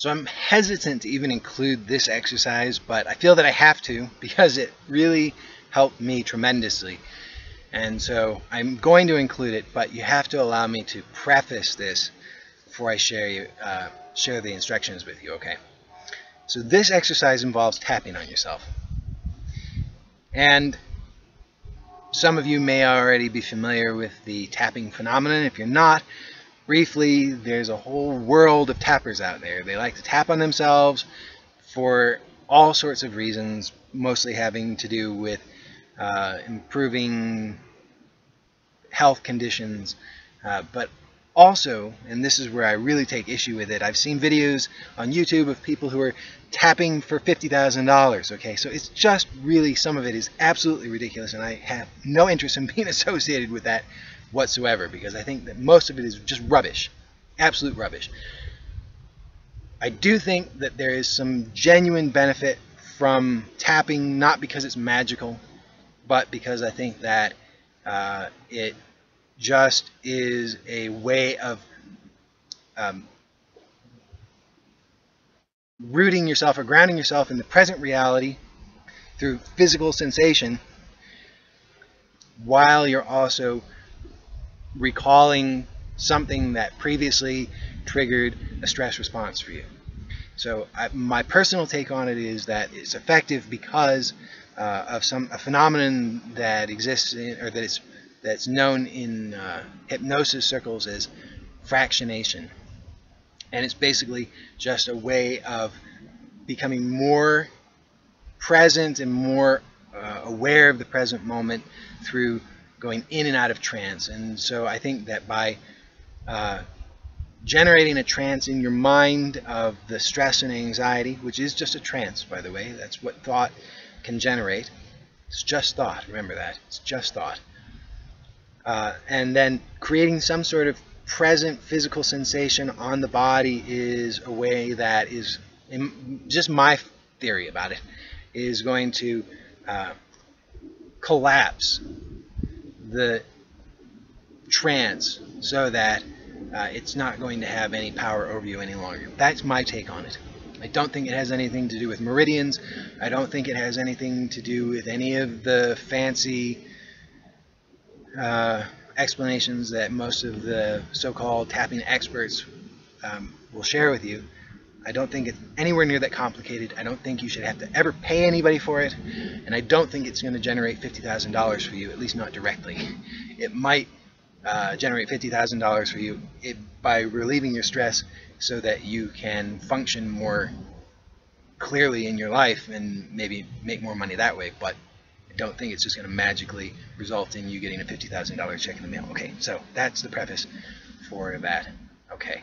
So I'm hesitant to even include this exercise, but I feel that I have to because it really helped me tremendously. And so I'm going to include it, but you have to allow me to preface this before I share the instructions with you, okay? So this exercise involves tapping on yourself. And some of you may already be familiar with the tapping phenomenon. If you're not, briefly, there's a whole world of tappers out there. They like to tap on themselves for all sorts of reasons, mostly having to do with improving health conditions, but also, and this is where I really take issue with it, I've seen videos on YouTube of people who are tapping for $50,000, okay? So it's just really, some of it is absolutely ridiculous, and I have no interest in being associated with that whatsoever, because I think that most of it is just rubbish, absolute rubbish. I do think that there is some genuine benefit from tapping, not because it's magical, but because I think that it just is a way of rooting yourself or grounding yourself in the present reality through physical sensation, while you're also recalling something that previously triggered a stress response for you. So my personal take on it is that it's effective because of a phenomenon that exists or that's known in hypnosis circles as fractionation. And it's basically just a way of becoming more present and more aware of the present moment through going in and out of trance. And so I think that by generating a trance in your mind of the stress and anxiety, which is just a trance, by the way, that's what thought can generate. It's just thought, remember that, it's just thought. And then creating some sort of present physical sensation on the body is a way that is, just my theory about it, is going to collapse the trance so that it's not going to have any power over you any longer. That's my take on it. I don't think it has anything to do with meridians. I don't think it has anything to do with any of the fancy explanations that most of the so-called tapping experts will share with you. I don't think it's anywhere near that complicated. I don't think you should have to ever pay anybody for it, and I don't think it's going to generate $50,000 for you, at least not directly. It might generate $50,000 for you by relieving your stress so that you can function more clearly in your life and maybe make more money that way, but I don't think it's just going to magically result in you getting a $50,000 check in the mail. Okay, so that's the preface for that. Okay.